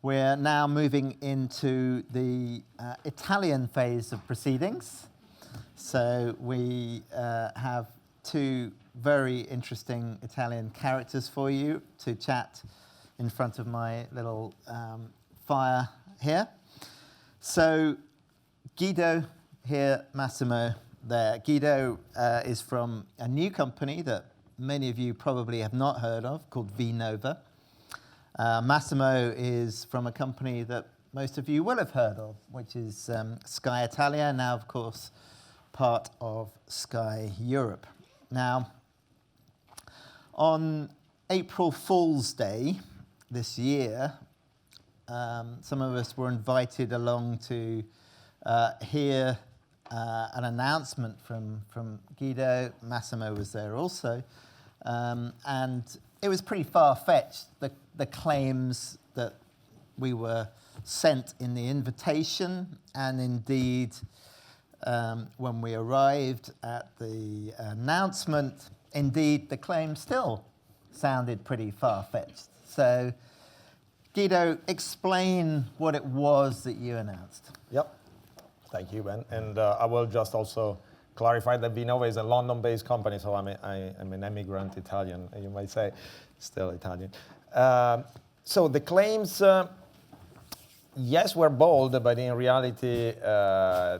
We're now moving into the Italian phase of proceedings. So we have two very interesting Italian characters for you to chat in front of my little fire here. So Guido here, Massimo there. Guido is from a new company that many of you probably have not heard of called vNova. Massimo is from a company that most of you will have heard of, which is Sky Italia, now of course part of Sky Europe. Now, on April Fool's Day this year, some of us were invited along to hear an announcement from Guido. Massimo was there also. And it was pretty far-fetched, the claims that we were sent in the invitation, and indeed, when we arrived at the announcement, indeed, the claim still sounded pretty far-fetched. So, Guido, explain what it was that you announced. Yep. Thank you, Ben. And I will just also clarify that vNova is a London-based company, so I'm an immigrant Italian, you might say, still Italian. So the claims, yes, were bold, but in reality, there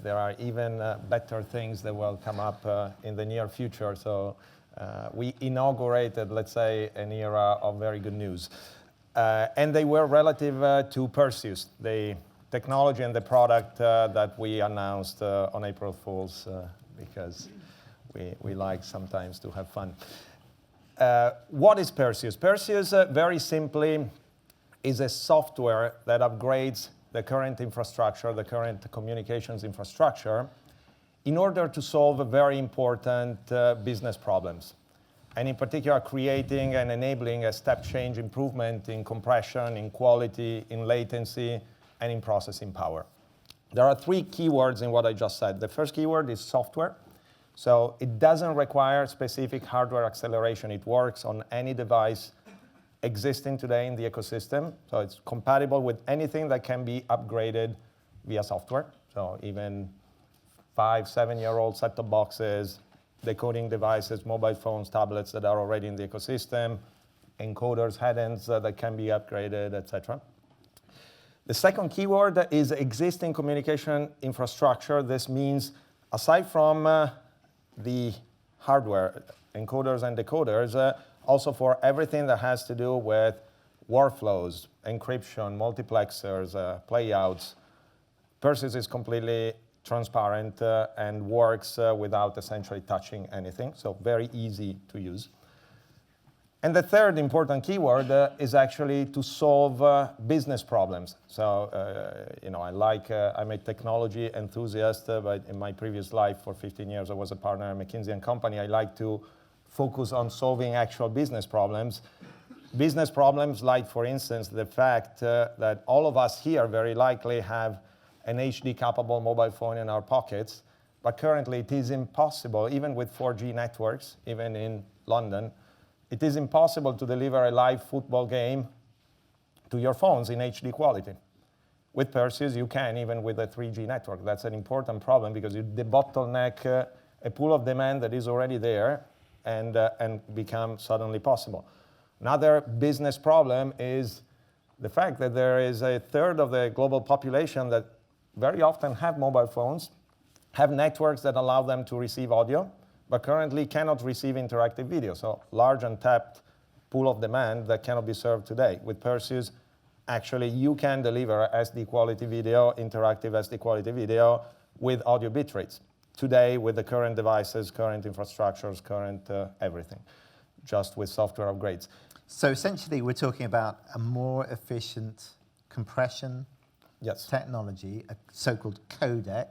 are even better things that will come up in the near future. So we inaugurated, let's say, an era of very good news. And they were relative to Perseus, the technology and the product that we announced on April Fool's, because we like sometimes to have fun. What is Perseus? Perseus, very simply, is a software that upgrades the current infrastructure, the current communications infrastructure, in order to solve very important business problems. And in particular, creating and enabling a step change improvement in compression, in quality, in latency, and in processing power. There are three keywords in what I just said. The first keyword is software. So it doesn't require specific hardware acceleration. It works on any device existing today in the ecosystem. So it's compatible with anything that can be upgraded via software. So even 5, 7-year-old set-top boxes, decoding devices, mobile phones, tablets that are already in the ecosystem, encoders, headends that can be upgraded, etc. The second keyword is existing communication infrastructure. This means, aside from the hardware, encoders and decoders, also for everything that has to do with workflows, encryption, multiplexers, playouts, Perseus is completely transparent and works without essentially touching anything, so very easy to use. And the third important keyword is actually to solve business problems. So, I'm a technology enthusiast, but in my previous life, for 15 years, I was a partner at McKinsey & Company. I like to focus on solving actual business problems. Business problems like, for instance, the fact that all of us here very likely have an HD-capable mobile phone in our pockets, but currently it is impossible, even with 4G networks, even in London, it is impossible to deliver a live football game to your phones in HD quality. With Perseus, you can, even with a 3G network. That's an important problem because you debottleneck a pool of demand that is already there and become suddenly possible. Another business problem is the fact that there is a third of the global population that very often have mobile phones, have networks that allow them to receive audio, but currently cannot receive interactive video. So large untapped pool of demand that cannot be served today. With Perseus, actually you can deliver SD quality video, interactive SD quality video with audio bit rates. Today, with the current devices, current infrastructures, current everything, just with software upgrades. So essentially we're talking about a more efficient compression technology, a so-called codec,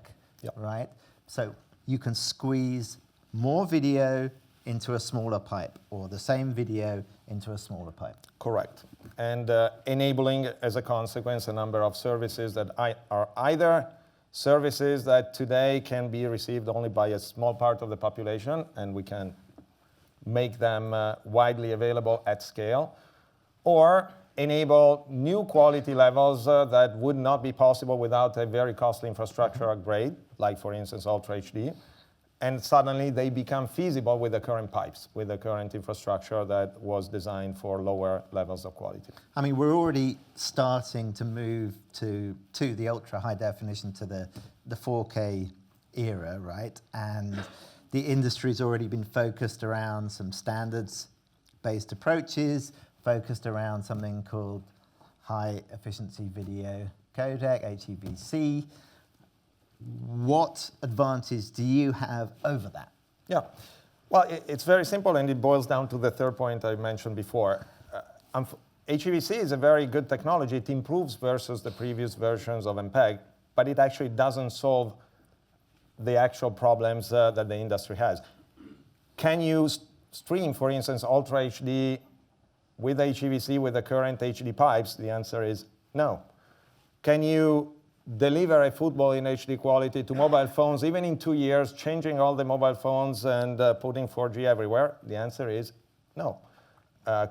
right? So you can squeeze more video into a smaller pipe, or the same video into a smaller pipe. Correct. And enabling, as a consequence, a number of services that are either services that today can be received only by a small part of the population, and we can make them widely available at scale, or enable new quality levels that would not be possible without a very costly infrastructure upgrade, like for instance Ultra HD. And suddenly they become feasible with the current pipes, with the current infrastructure that was designed for lower levels of quality. I mean, we're already starting to move to the ultra high definition, to the 4K era, right? And the industry's already been focused around some standards-based approaches, focused around something called high efficiency video codec, HEVC. What advantage do you have over that? Yeah, well, it's very simple, and it boils down to the third point I mentioned before. HEVC is a very good technology. It improves versus the previous versions of MPEG, but it actually doesn't solve the actual problems that the industry has. Can you stream, for instance, Ultra HD with HEVC with the current HD pipes? The answer is no. Can you deliver a football in HD quality to mobile phones, even in 2 years, changing all the mobile phones and putting 4G everywhere? The answer is no.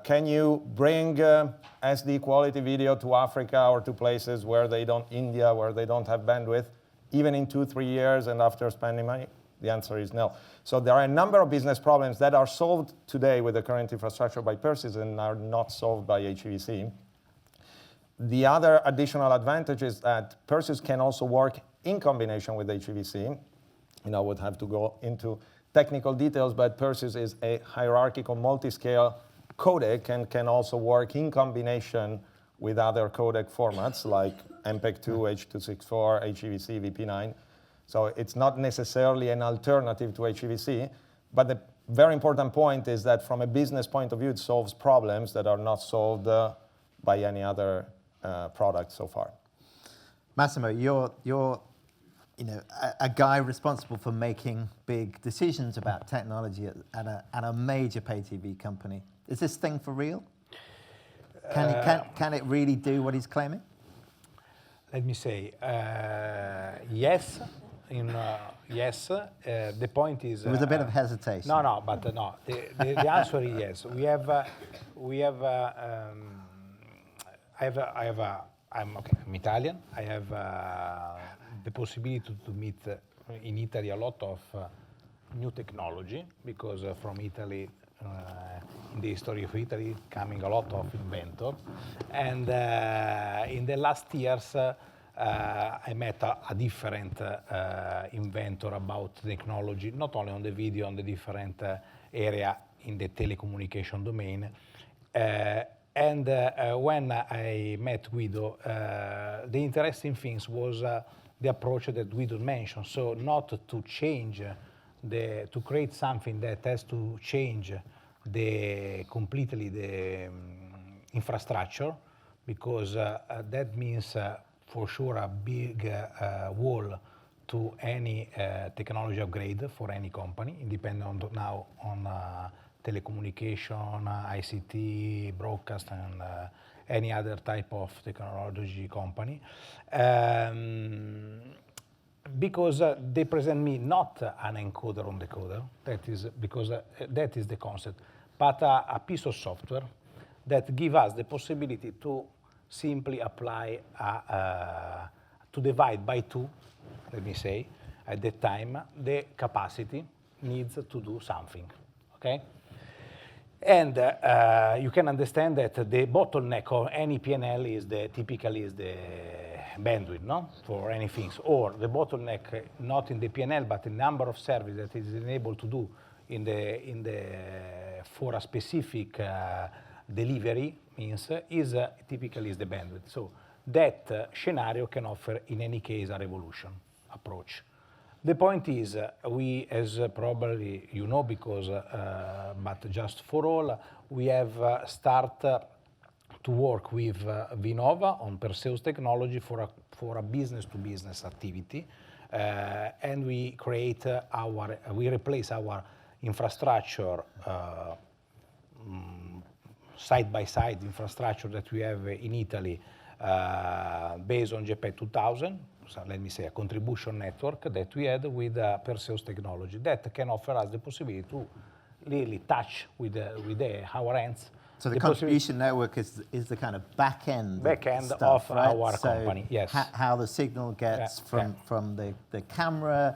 Can you bring SD quality video to Africa or to places where they don't, India, where they don't have bandwidth, even in 2-3 years and after spending money? The answer is no. So there are a number of business problems that are solved today with the current infrastructure by Perseus and are not solved by HEVC. The other additional advantage is that Perseus can also work in combination with HEVC. I would have to go into technical details, but Perseus is a hierarchical multi-scale codec and can also work in combination with other codec formats like MPEG-2, H.264, HEVC, VP9. So it's not necessarily an alternative to HEVC, but the very important point is that from a business point of view, it solves problems that are not solved by any other product so far. Massimo, you're a guy responsible for making big decisions about technology at a major pay TV company. Is this thing for real? Can it really do what he's claiming? Let me say, yes. Yes. The point is. There was a bit of hesitation. No. The answer is yes. I'm Italian. I have the possibility to meet in Italy a lot of new technology, because from Italy, in the history of Italy, coming a lot of inventors. And in the last years, I met a different inventor about technology, not only on the video, on the different area in the telecommunication domain. And when I met Guido, the interesting things was the approach that Guido mentioned. So not to change, to create something that has to change completely the infrastructure, because that means for sure a big wall to any technology upgrade for any company, independent now on telecommunication, ICT, broadcast, and any other type of technology company. Because they present me not an encoder on decoder, that is because that is the concept, but a piece of software that gives us the possibility to simply apply, to divide by 2, let me say, at that time, the capacity needs to do something, okay? And you can understand that the bottleneck of any PNL is typically the bandwidth, no? For any things, or the bottleneck not in the PNL, but the number of services that is enabled to do for a specific delivery means is typically the bandwidth. So that scenario can offer in any case a revolution approach. The point is, we, as probably you know, because but just for all, we have started to work with Vinova on Perseus technology for a business-to-business activity, and we replace our infrastructure, side-by-side infrastructure that we have in Italy, based on JPEG 2000. So let me say a contribution network that we had with Perseus technology that can offer us the possibility to really touch with our hands So the contribution network is the kind of back end of stuff, right? our company, yes. How the signal gets from the camera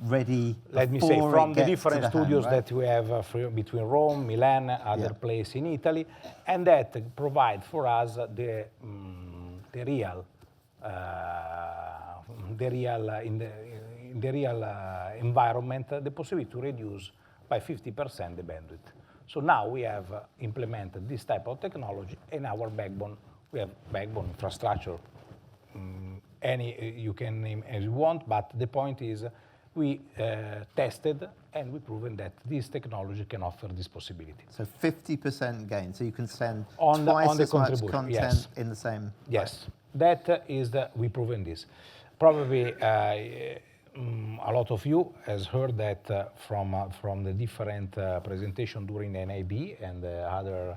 ready. Let me say, from the different studios hand, right? that we have between Rome, Milan, other places in Italy, and that provide for us the real environment, the possibility to reduce by 50% the bandwidth. So now we have implemented this type of technology in our backbone. We have backbone infrastructure, you can name as you want, but the point is we tested and we proven that this technology can offer this possibility. So 50% gain, so you can send on twice the as much content in the same. Yes, that is we proven this. Probably a lot of you has heard that from the different presentation during NAB and other,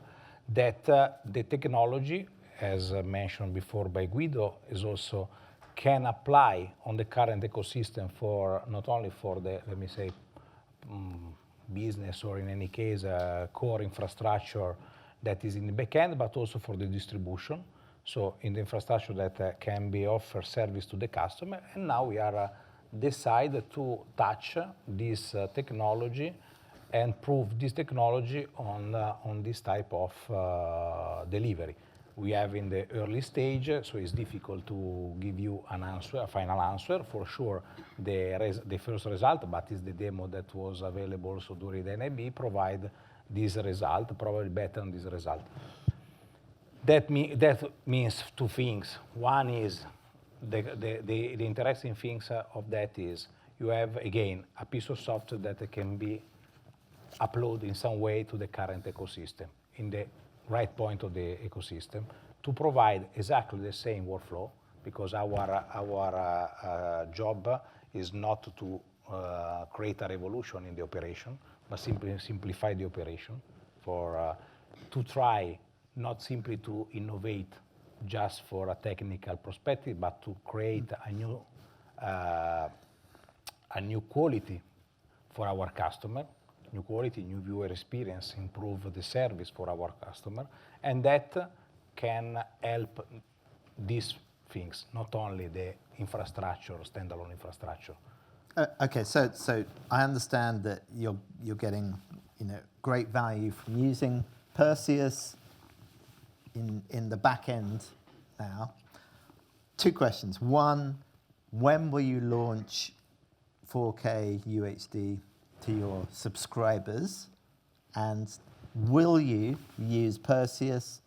that the technology, as mentioned before by Guido, is also can apply on the current ecosystem for not only for the, let me say, business or in any case core infrastructure that is in the back end, but also for the distribution. So in the infrastructure that can be offered service to the customer, and now we are decided to touch this technology and prove this technology on this type of delivery. We have in the early stage, so it's difficult to give you an answer, a final answer. For sure, the first result, but it's the demo that was available also during the NAB, provide this result, probably better than this result. That means two things. One is the interesting things of that is you have, again, a piece of software that can be uploaded in some way to the current ecosystem, in the right point of the ecosystem, to provide exactly the same workflow, because our job is not to create a revolution in the operation, but simply simplify the operation to try not simply to innovate just for a technical perspective, but to create a new quality for our customer, new quality, new viewer experience, improve the service for our customer, and that can help these things, not only the infrastructure, standalone infrastructure. Okay, so I understand that you're getting great value from using Perseus in the back end now. Two questions. One, when will you launch 4K UHD to your subscribers? And will you use Perseus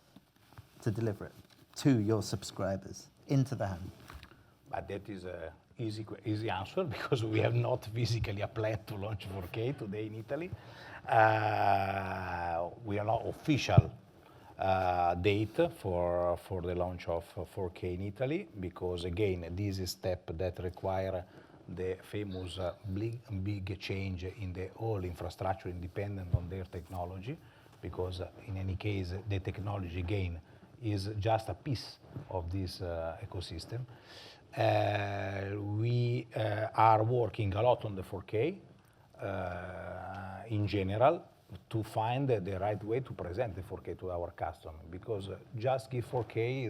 to deliver it to your subscribers into the hand? But that is an easy answer, because we have not physically a plan to launch 4K today in Italy. We are not official date for the launch of 4K in Italy, because again, this is a step that require the famous big change in the whole infrastructure independent on their technology, because in any case, the technology again is just a piece of this ecosystem. We are working a lot on the 4K in general, to find the right way to present the 4K to our customer, because just give 4K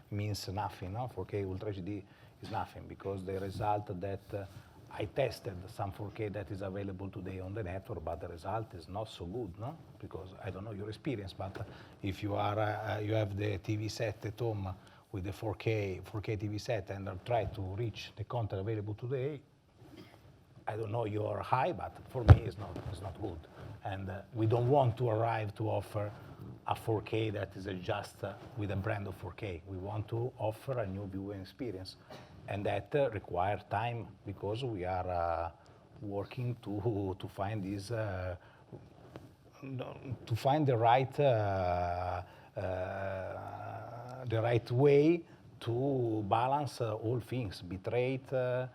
means nothing. No? 4K Ultra HD is nothing, because the result that I tested some 4K that is available today on the network, but the result is not so good, no? Because I don't know your experience, but if you have the TV set at home with the 4K TV set and try to reach the content available today, I don't know your high, but for me it's not good. And we don't want to arrive to offer a 4K that is just with a brand of 4K. We want to offer a new viewing experience, and that requires time, because we are working to find this, to find the right way to balance all things, bitrate,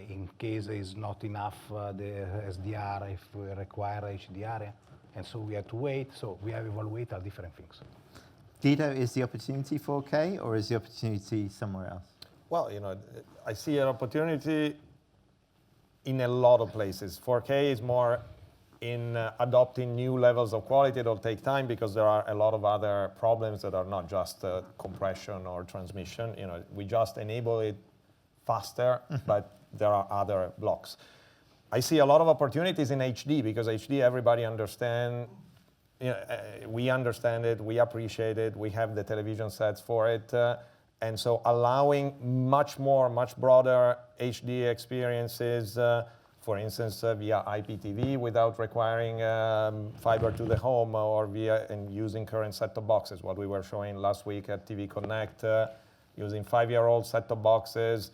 in case is not enough the SDR, if we require HDR, and so we have to wait. So we have evaluated different things. Guido, is the opportunity 4K or is the opportunity somewhere else? Well, I see an opportunity in a lot of places. 4K is more in adopting new levels of quality. It'll take time because there are a lot of other problems that are not just compression or transmission. You know, we just enable it faster, but there are other blocks. I see a lot of opportunities in HD because HD, everybody understand. You know, we understand it, we appreciate it, we have the television sets for it, and so allowing much broader HD experiences, for instance, via IPTV without requiring fiber to the home or via and using current set-top boxes, what we were showing last week at TV Connect, using 5-year-old set-top boxes,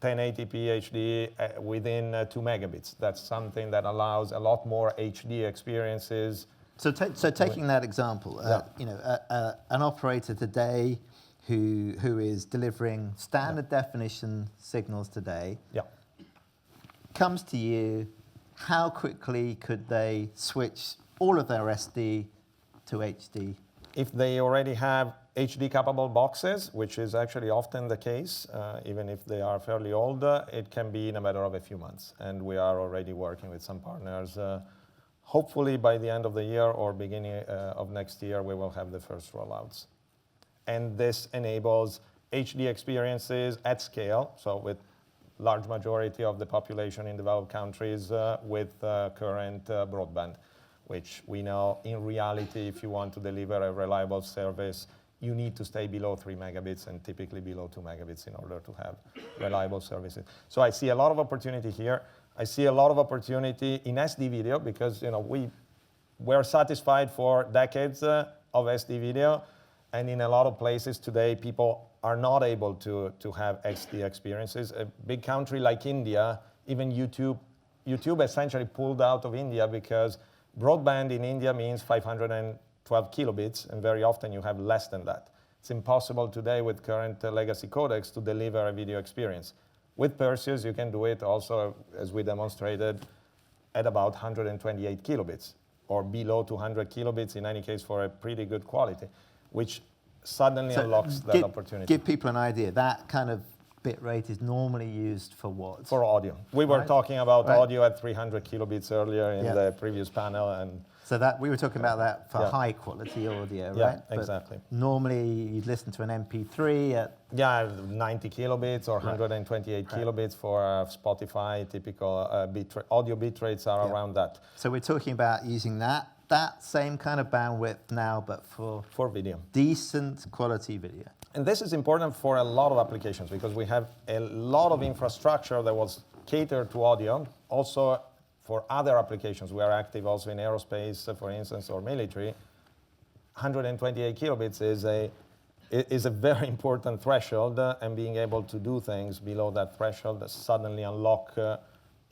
1080p HD within 2 megabits. That's something that allows a lot more HD experiences. So taking that example, you know, an operator today who is delivering standard definition signals today comes to you, how quickly could they switch all of their SD to HD? If they already have HD capable boxes, which is actually often the case, even if they are fairly old, it can be in a matter of a few months. And we are already working with some partners. Hopefully by the end of the year or beginning of next year, we will have the first rollouts. And this enables HD experiences at scale, so with large majority of the population in developed countries with current broadband, which we know in reality, if you want to deliver a reliable service, you need to stay below 3 megabits and typically below 2 megabits in order to have reliable services. So I see a lot of opportunity here. I see a lot of opportunity in SD video because, you know, we're satisfied for decades of SD video, and in a lot of places today, people are not able to have SD experiences. A big country like India, even YouTube essentially pulled out of India because broadband in India means 512 kilobits, and very often you have less than that. It's impossible today with current legacy codecs to deliver a video experience. With Perseus, you can do it also, as we demonstrated, at about 128 kilobits, or below 200 kilobits, in any case, for a pretty good quality, which suddenly unlocks that opportunity. Give people an idea. That kind of bit rate is normally used for what? For audio. We were talking about audio at 300 kilobits earlier in the previous panel. And so that we were talking about that for high quality audio, right? Yeah, exactly. But normally you'd listen to an MP3 at... Yeah, 90 kilobits or 128 kilobits for Spotify. Typical audio bit rates are around that. So we're talking about using that same kind of bandwidth now, but for video. Decent quality video. And this is important for a lot of applications because we have a lot of infrastructure that was catered to audio. Also for other applications, we are active also in aerospace, for instance, or military. 128 kilobits is a very important threshold, and being able to do things below that threshold that suddenly unlock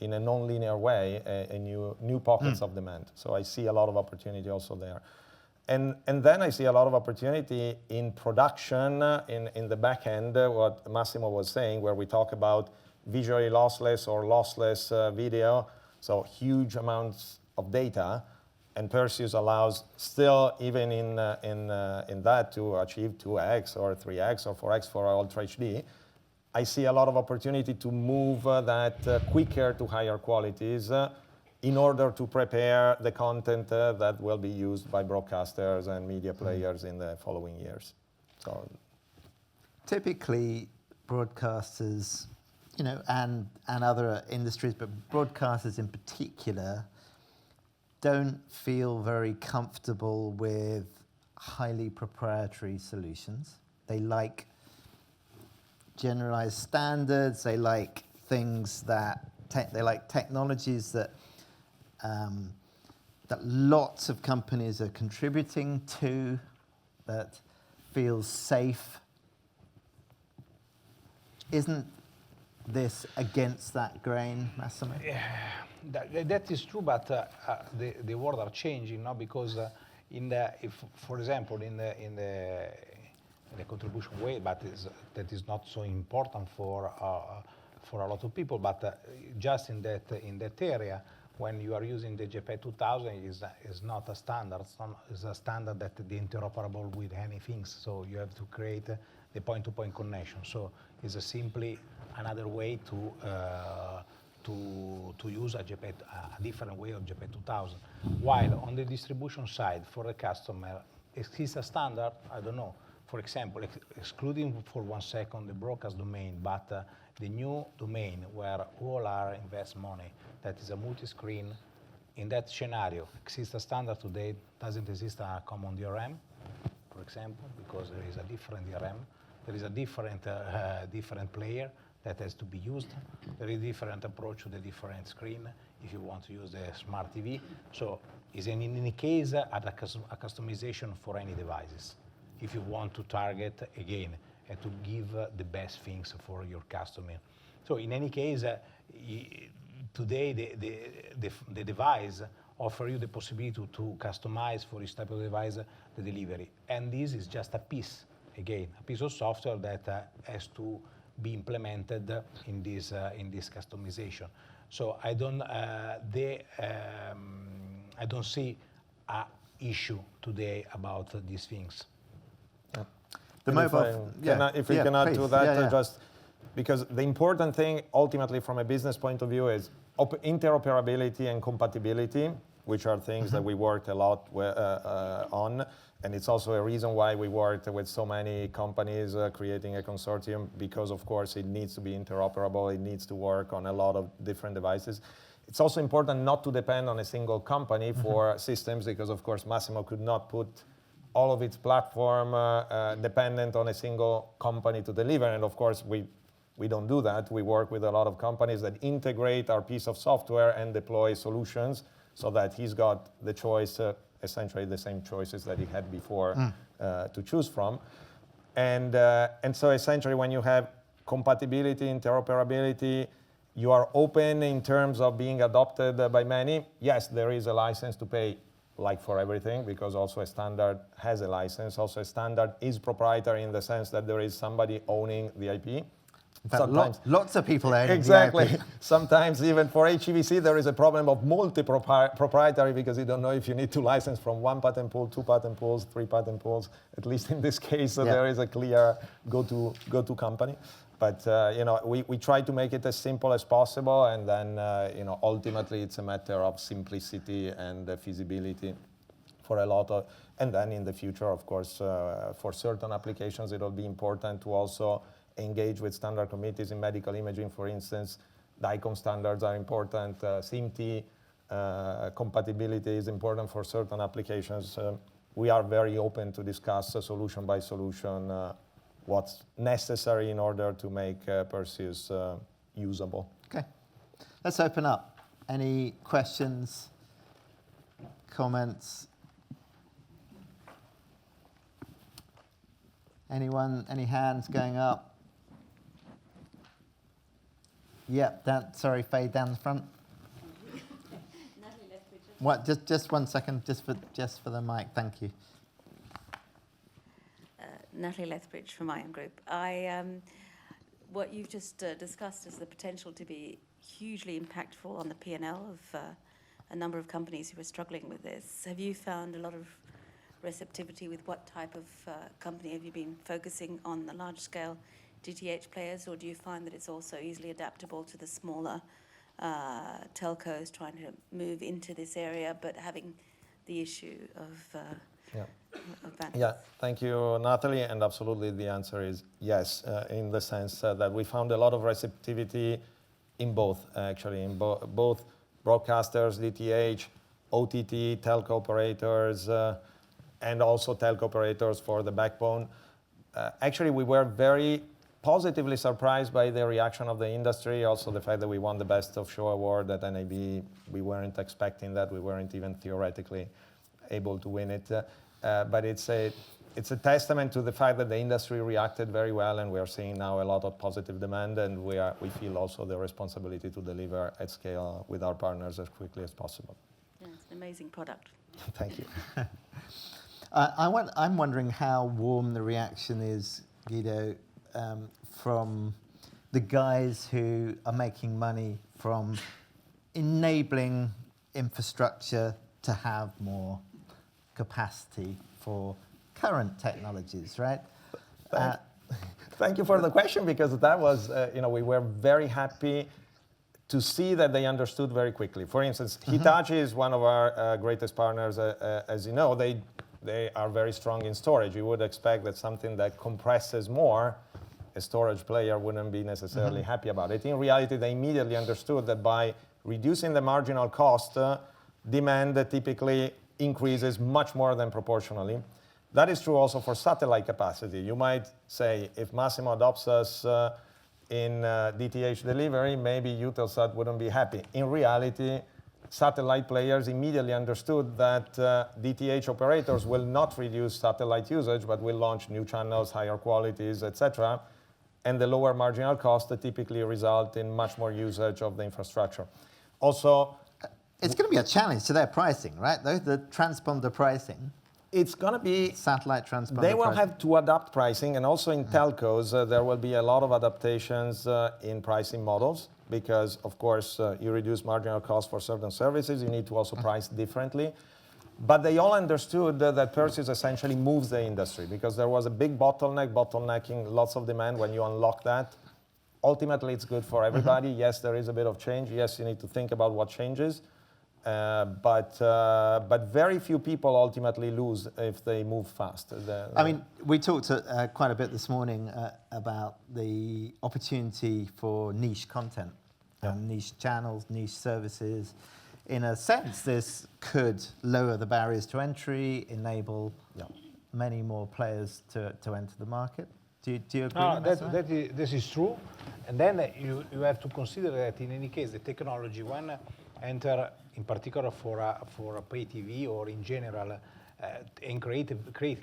in a non-linear way a new pockets of demand. So I see a lot of opportunity also there. And then I see a lot of opportunity in production, in the back end, what Massimo was saying, where we talk about visually lossless or lossless video, so huge amounts of data, and Perseus allows still, even in that, to achieve 2x or 3x or 4x for Ultra HD. I see a lot of opportunity to move that quicker to higher qualities in order to prepare the content that will be used by broadcasters and media players in the following years. So, typically, broadcasters, you know, and other industries, but broadcasters in particular, don't feel very comfortable with highly proprietary solutions. They like generalized standards. They like things that they like technologies that lots of companies are contributing to, that feels safe. Isn't this against that grain, Massimo? That is true, but the world are changing now because for example, in the contribution way, but that is not so important for a lot of people. But just in that area, when you are using the JPEG 2000, is not a standard. It's a standard that is interoperable with anything. So you have to create the point-to-point connection. So it's simply another way to to use a different way of JP 2000. While on the distribution side, for the customer, exists a standard, I don't know. For example, excluding for 1 second the broadcast domain, but the new domain where all our invest money, that is a multi-screen, in that scenario, exists a standard today, doesn't exist a common DRM, for example, because there is a different DRM, there is a different player that has to be used, there is a different approach to the different screen if you want to use the smart TV. So is in any case a customization for any devices. If you want to target again and to give the best things for your customer. So in any case, today the device offer you the possibility to customize for each type of device the delivery. And this is just a piece, again, a piece of software that has to be implemented in this customization. So I don't see an issue today about these things. The mobile, if we can add please. to that, just because the important thing ultimately from a business point of view is interoperability and compatibility, which are things that we worked a lot on. And it's also a reason why we worked with so many companies creating a consortium, because of course it needs to be interoperable, it needs to work on a lot of different devices. It's also important not to depend on a single company for systems, because of course Massimo could not put all of its platform dependent on a single company to deliver. And of course we don't do that. We work with a lot of companies that integrate our piece of software and deploy solutions so that he's got the choice, essentially the same choices that he had before to choose from. And so essentially when you have compatibility, interoperability, you are open in terms of being adopted by many. Yes, there is a license to pay, like for everything, because also a standard has a license. Also a standard is proprietary in the sense that there is somebody owning the IP. In fact, lots of people owning exactly. the IP. Sometimes even for HEVC there is a problem of multi-proprietary, because you don't know if you need to license from 1 patent pool, 2 patent pools, 3 patent pools. At least in this case, so there is a clear go-to company. But we try to make it as simple as possible, and then ultimately it's a matter of simplicity and feasibility for a lot of. And then in the future, of course, for certain applications, it will be important to also engage with standard committees in medical imaging, for instance. DICOM standards are important. SIMT compatibility is important for certain applications. We are very open to discuss solution by solution what's necessary in order to make Perseus usable. Okay, let's open up. Any questions, comments? Anyone, any hands going up? Yeah, sorry, Faye, down the front. What? Just 1 second, just for the mic. Thank you. Natalie Lethbridge from IM Group. What you've just discussed is the potential to be hugely impactful on the P&L of a number of companies who are struggling with this. Have you found a lot of receptivity with what type of company? Have you been focusing on the large-scale DTH players, or do you find that it's also easily adaptable to the smaller telcos trying to move into this area, but having the issue of bandwidth? Yeah, thank you, Natalie. And absolutely the answer is yes, in the sense that we found a lot of receptivity in both, actually, in both broadcasters, DTH, OTT, telco operators, and also telco operators for the backbone. Actually, we were very positively surprised by the reaction of the industry. Also the fact that we won the Best of Show award at NAB, we weren't expecting that. We weren't even theoretically able to win it. But it's a testament to the fact that the industry reacted very well, and we are seeing now a lot of positive demand, and we feel also the responsibility to deliver at scale with our partners as quickly as possible. Yeah, it's an amazing product. Thank you. I'm wondering how warm the reaction is, Guido, from the guys who are making money from enabling infrastructure to have more capacity for current technologies, right? Thank you for the question, because that was, we were very happy to see that they understood very quickly. For instance, Hitachi is one of our greatest partners, as you know. They are very strong in storage. You would expect that something that compresses more, a storage player wouldn't be necessarily happy about it. In reality, they immediately understood that by reducing the marginal cost, demand typically increases much more than proportionally. That is true also for satellite capacity. You might say, if Massimo adopts us in DTH delivery, maybe Eutelsat wouldn't be happy. In reality, satellite players immediately understood that DTH operators will not reduce satellite usage, but will launch new channels, higher qualities, etc. And the lower marginal cost typically result in much more usage of the infrastructure. Also, it's going to be a challenge to their pricing, right? The transponder pricing. It's going to be satellite transponder. They will have to adapt pricing, and also in telcos, there will be a lot of adaptations in pricing models because, of course, you reduce marginal cost for certain services. You need to also price differently. But they all understood that Perseus essentially moves the industry because there was a big bottlenecking, lots of demand. When you unlock that, ultimately it's good for everybody. Yes, there is a bit of change. Yes, you need to think about what changes. But very few people ultimately lose if they move fast. I mean, we talked quite a bit this morning about the opportunity for niche content, niche channels, niche services. In a sense, this could lower the barriers to entry, enable many more players to enter the market. Do you agree? This is true. And then you have to consider that in any case, the technology, when enter in particular for a pay TV or in general, and create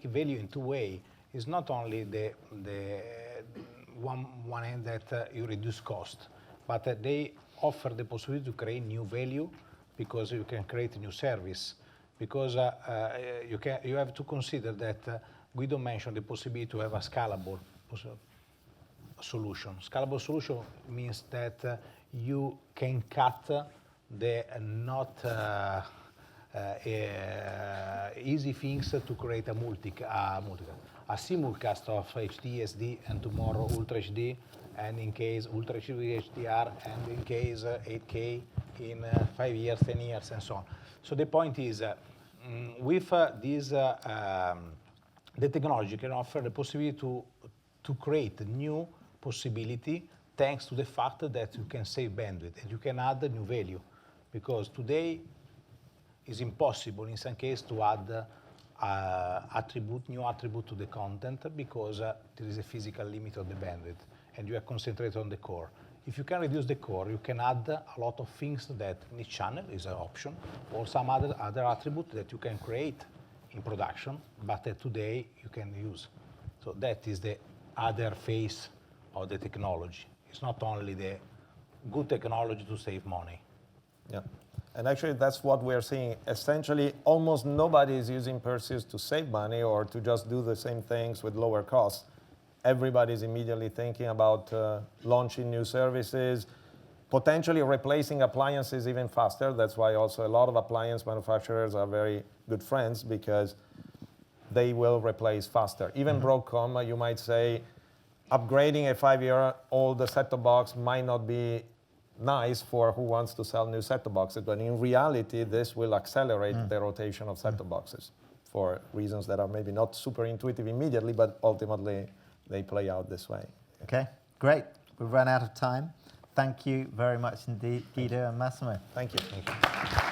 value in two ways, is not only the one end that you reduce cost, but that they offer the possibility to create new value because you can create a new service. Because you have to consider that Guido mentioned the possibility to have a scalable solution. Scalable solution means that you can cut the not easy things to create a simulcast of HD, SD, and tomorrow Ultra HD, and in case Ultra HD HDR, and in case 8K in 5 years, 10 years, and so on. So the point is, with this, the technology can offer the possibility to create a new possibility thanks to the fact that you can save bandwidth and you can add new value. Because today it's impossible in some cases to add new attribute to the content because there is a physical limit of the bandwidth and you are concentrated on the core. If you can reduce the core, you can add a lot of things that niche channel is an option or some other attribute that you can create in production, but today you can use. So that is the other phase of the technology. It's not only the good technology to save money. Yeah, and actually that's what we're seeing. Essentially, almost nobody is using Perseus to save money or to just do the same things with lower costs. Everybody's immediately thinking about launching new services, potentially replacing appliances even faster. That's why also a lot of appliance manufacturers are very good friends because they will replace faster. Even Broadcom, you might say, upgrading a 5-year-old set-top box might not be nice for who wants to sell new set-top boxes, but in reality, this will accelerate the rotation of set-top boxes for reasons that are maybe not super intuitive immediately, but ultimately they play out this way. Okay, great. We've run out of time. Thank you very much indeed, Guido and Massimo. Thank you. Thank you.